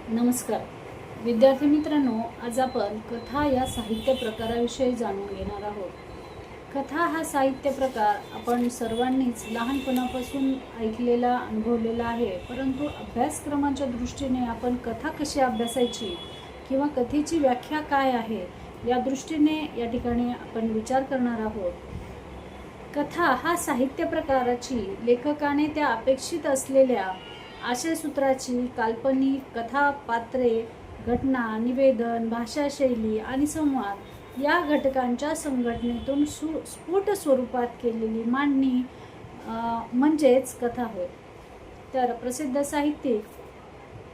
नमस्कार विद्यार्थी मित्रांनो, आज आपण कथा या साहित्य प्रकाराविषयी जाणून घेणार आहोत. कथा हा साहित्य प्रकार आपण सर्वांनीच लहानपणापासून ऐकलेला अनुभवलेला आहे, परंतु अभ्यासक्रमाच्या दृष्टीने आपण कथा कशी अभ्यासायची किंवा कथेची व्याख्या काय आहे या दृष्टीने या ठिकाणी आपण विचार करणार आहोत. कथा हा साहित्य प्रकाराची लेखकाने त्या अपेक्षित असलेल्या आशयसूत्राची काल्पनिक कथा, पात्रे, घटना, निवेदन, भाषाशैली आणि संवाद या घटकांच्या संघटनेतून स्फुट स्वरूपात केलेली मांडणी म्हणजेच कथा होय. तर प्रसिद्ध साहित्यिक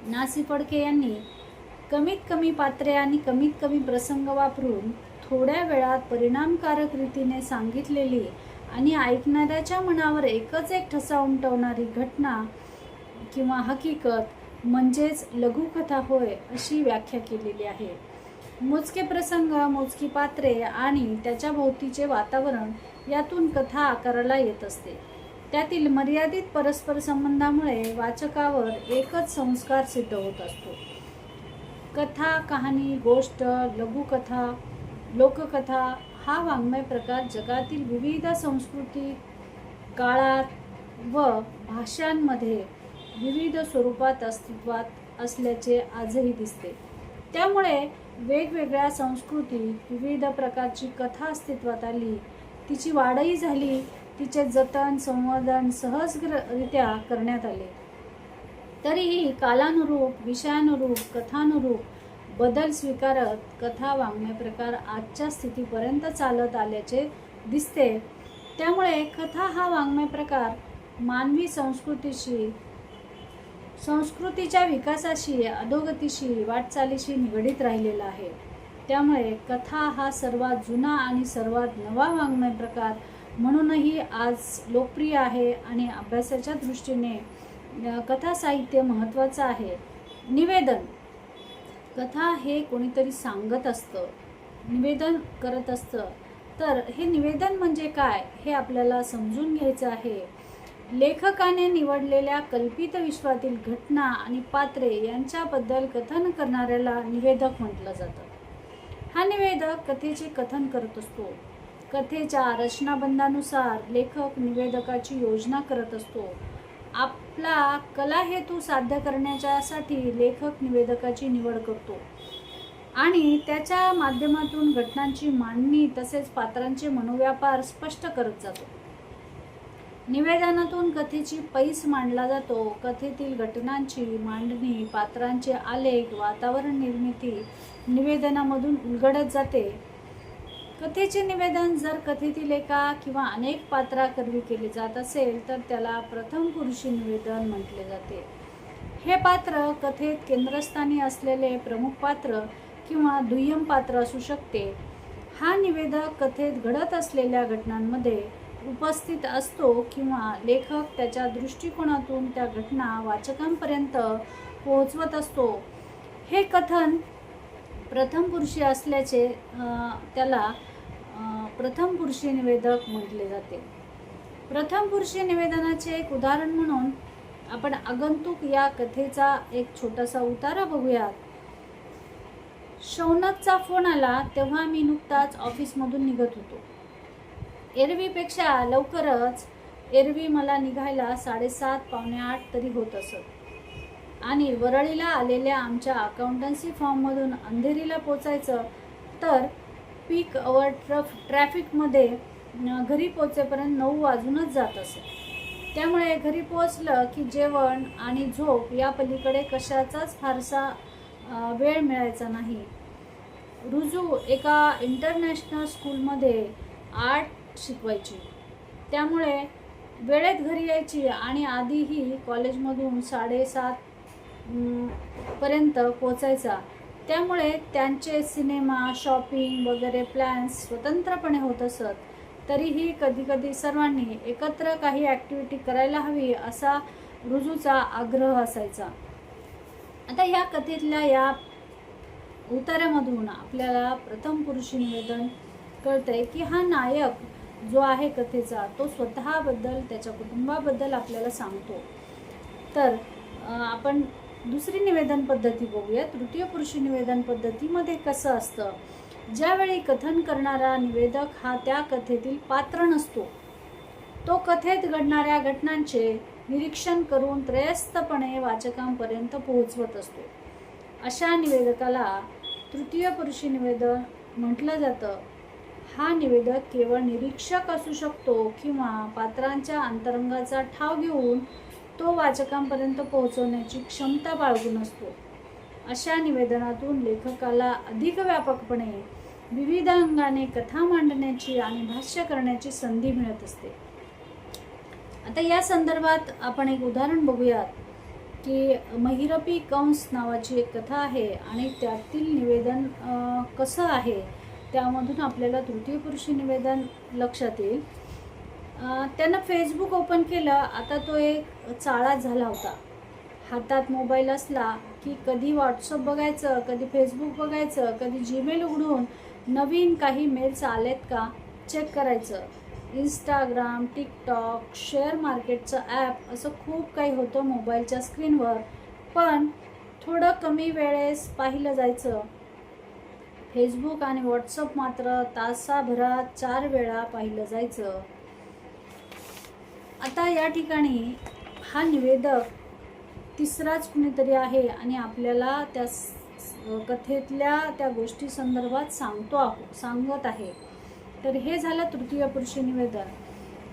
ना. सी. फडके यांनी कमीत कमी पात्रे आणि कमीत कमी प्रसंग वापरून थोड्या वेळात परिणामकारक रीतीने सांगितलेली आणि ऐकणाऱ्याच्या मनावर एकच एक ठसा उमटवणारी घटना किंवा हकीकत म्हणजेच लघुकथा होय अशी व्याख्या केलेली आहे. मोजके प्रसंग, मोजकी पात्रे आणि त्याच्या भोवतीचे वातावरण यातून कथा आकाराला येत असते. त्यातील मर्यादित परस्पर संबंधामुळे वाचकावर एकच संस्कार सिद्ध होत असतो. कथा, कहाणी, गोष्ट, लघुकथा, लोककथा हा वाङ्मय प्रकार जगातील विविध संस्कृती, काळात व भाषांमध्ये विविध स्वरूपात अस्तित्वात असल्याचे आजही दिसते. त्यामुळे वेगवेगळ्या संस्कृतीत विविध प्रकारची कथा अस्तित्वात आली, तिची वाढही झाली, तिचे जतन, संवर्धन सहजरित्या करण्यात आले. तरीही कालानुरूप, विषयानुरूप, कथानुरूप बदल स्वीकारत कथा वाङ्मय प्रकार आजच्या स्थितीपर्यंत चालत आल्याचे दिसते. त्यामुळे कथा हा वाङ्मय प्रकार मानवी संस्कृतीच्या विकासाशी, अधोगतीशी, वाटचालीशी निगडीत राहिलेला आहे. त्यामुळे कथा हा सर्वात जुना आणि सर्वात नवा वाङ्मय प्रकार म्हणूनही आज लोकप्रिय आहे आणि अभ्यासाच्या दृष्टीने कथा साहित्य महत्त्वाचं आहे. निवेदन. कथा हे कोणीतरी सांगत असतं, निवेदन करत असतं. तर हे निवेदन म्हणजे काय हे आपल्याला समजून घ्यायचं आहे. लेखकाने निवडलेल्या कल्पित विश्वातील घटना आणि पात्रे यांच्याबद्दल कथन करणाऱ्याला निवेदक म्हटलं जातं. हा निवेदक कथेचे कथन करत असतो. कथेच्या रचनाबंधानुसार लेखक निवेदकाची योजना करत असतो. आपला कला हेतू साध्य करण्यासाठी लेखक निवेदकाची निवड करतो आणि त्याच्या माध्यमातून घटनांची मांडणी तसेच पात्रांचे मनोव्यापार स्पष्ट करत जातो. निवेदनातून कथेची पैस मांडला जातो. कथेतील घटनांची मांडणी, पात्रांचे आलेख, वातावरण निर्मिती निवेदनामधून उलगडत जाते. कथेचे निवेदन जर कथेतील एका किंवा अनेक पात्राकरवी केले जात असेल तर त्याला प्रथम पुरुषी निवेदन म्हटले जाते. हे पात्र कथेत केंद्रस्थानी असलेले प्रमुख पात्र किंवा दुय्यम पात्र असू शकते. हा निवेदक कथेत घडत असलेल्या घटनांमध्ये उपस्थित असतो किंवा लेखक त्याच्या दृष्टिकोनातून त्या घटना वाचकांपर्यंत पोहोचवत असतो. हे कथन प्रथम पुरुषी असल्याचे त्याला प्रथम पुरुषी निवेदक म्हटले जाते. प्रथम पुरुषी निवेदनाचे एक उदाहरण म्हणून आपण आगंतुक या कथेचा एक छोटासा उतारा बघूयात. शौनकचा फोन आला तेव्हा मी नुकताच ऑफिसमधून निघत होतो. एरवीपेक्षा लवकरच. एरवी मला निघायला 7:30 पावणे 8 तरी होत असत आणि वरळीला आलेल्या आमच्या अकाउंटन्सी फॉर्ममधून अंधेरीला पोचायचं तर पीक अवर ट्रॅफिकमध्ये घरी पोचेपर्यंत 9 वाजूनच जात असत. त्यामुळे घरी पोचलं की जेवण आणि झोप या पलीकडे कशाचाच फारसा वेळ मिळायचा नाही. रुजू एका इंटरनॅशनल स्कूलमध्ये आर्ट शिकवायची, त्यामुळे वेळेत घरी यायची आणि आधीही कॉलेजमधून 7:30 पर्यंत पोचायचा. त्यामुळे त्यांचे सिनेमा, शॉपिंग वगैरे प्लॅन्स स्वतंत्रपणे होत असत. तरीही कधीकधी सर्वांनी एकत्र काही ॲक्टिव्हिटी करायला हवी असा रुजूचा आग्रह असायचा. आता या कथेतल्या या उतार्यामधून आपल्याला प्रथम पुरुषी निवेदन कळतंय की हा नायक जो आहे कथेचा तो स्वतःबद्दल, त्याच्या कुटुंबाबद्दल आपल्याला सांगतो. तर आपण दुसरी निवेदन पद्धती बघूया. तृतीय पुरुषी निवेदन पद्धतीमध्ये कसं असतं, ज्यावेळी कथन करणारा निवेदक हा त्या कथेतील पात्र नसतो, तो कथेत घडणाऱ्या घटनांचे निरीक्षण करून त्रयस्थपणे वाचकांपर्यंत पोहोचवत असतो. अशा निवेदकाला तृतीय पुरुषी निवेदन म्हटलं जातं. हा निवेदक केवळ निरीक्षक असू शकतो किंवा पात्रांच्या अंतरंगाचा ठाव घेऊन तो वाचकांपर्यंत पोहोचवण्याची क्षमता बाळगून असतो. अशा निवेदनातून लेखकाला अधिक व्यापकपणे विविध अंगाने कथा मांडण्याची आणि भाष्य करण्याची संधी मिळत असते. आता या संदर्भात आपण एक उदाहरण बघूयात की महिरपी कंस नावाची एक कथा आहे आणि त्यातील निवेदन कसं आहे त्यामधून आपल्याला तृतीय पुरुषी निवेदन लक्षात येईल. त्यानं फेसबुक ओपन केलं. आता तो एक चाळा झाला होता. हातात मोबाईल असला की कधी व्हॉट्सअप बघायचं, कधी फेसबुक बघायचं, कधी जीमेल उघडून नवीन काही मेल्स आलेत का चेक करायचं. इंस्टाग्राम, टिकटॉक, शेअर मार्केटचं ॲप असं खूप काही होतं मोबाईलच्या स्क्रीनवर, पण थोडं कमी वेळेस पाहिलं जायचं. फेसबुक आणि व्हॉट्सअप मात्र तासाभरात 4 वेळा पाहिलं जायचं. आता या ठिकाणी हा निवेदक तिसराच कुणीतरी आहे आणि आपल्याला त्या कथेतल्या त्या गोष्टी संदर्भात सांगत आहे. तर हे झालं तृतीय पुरुषी निवेदन.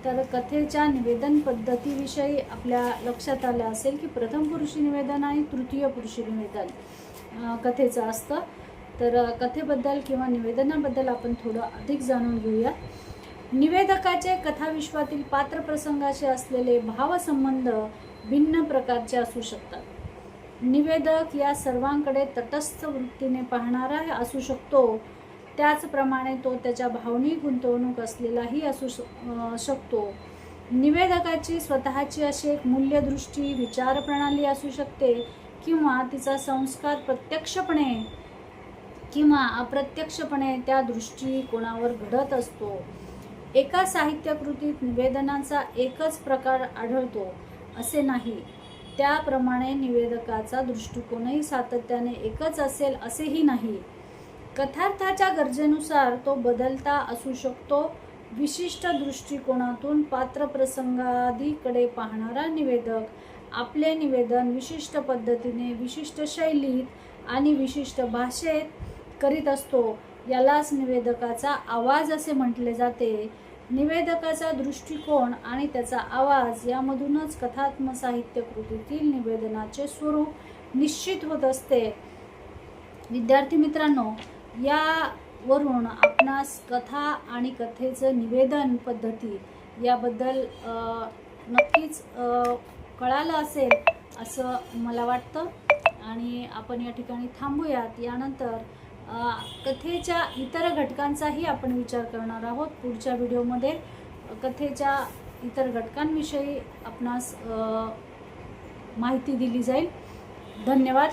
तर कथेच्या निवेदन पद्धतीविषयी आपल्या लक्षात आलं असेल की प्रथम पुरुषी निवेदन आणि तृतीय पुरुषी निवेदन कथेचं असतं. तर कथेबद्दल किंवा निवेदनाबद्दल आपण थोडं अधिक जाणून घेऊया. निवेदकाचे कथाविश्वातील पात्रप्रसंगाशी असलेले भावसंबंध भिन्न प्रकारचे असू शकतात. निवेदक या सर्वांकडे तटस्थ वृत्तीने पाहणारा असू शकतो. त्याचप्रमाणे तो त्याच्या भावनिक गुंतवणूक असलेलाही असू शकतो. निवेदकाची स्वतःची अशी एक मूल्यदृष्टी, विचारप्रणाली असू शकते किंवा तिचा संस्कार प्रत्यक्षपणे किंवा अप्रत्यक्षपणे त्या दृष्टिकोनावर घडत असतो. एका साहित्यकृतीत निवेदनाचा एकच प्रकार आढळतो असे नाही. त्याप्रमाणे निवेदकाचा दृष्टिकोनही सातत्याने एकच असेल असेही नाही. कथार्थाच्या गरजेनुसार तो बदलता असू शकतो. विशिष्ट दृष्टिकोनातून पात्रप्रसंगादीकडे पाहणारा निवेदक आपले निवेदन विशिष्ट पद्धतीने, विशिष्ट शैलीत आणि विशिष्ट भाषेत करीत असतो. यालाच निवेदकाचा आवाज असे म्हटले जाते. निवेदकाचा दृष्टिकोन आणि त्याचा आवाज यामधूनच कथात्मक साहित्य कृतीतील निवेदनाचे स्वरूप निश्चित होत असते. विद्यार्थी मित्रांनो, यावरून आपणास कथा आणि कथेचं निवेदन पद्धती याबद्दल नक्कीच कळालं असेल असं मला वाटतं आणि आपण या ठिकाणी थांबूयात. यानंतर कथेच्या इतर घटकांचाही आपण विचार करणार आहोत. पुढच्या व्हिडिओमध्ये कथेच्या इतर घटकांविषयी आपणास माहिती दिली जाईल. धन्यवाद.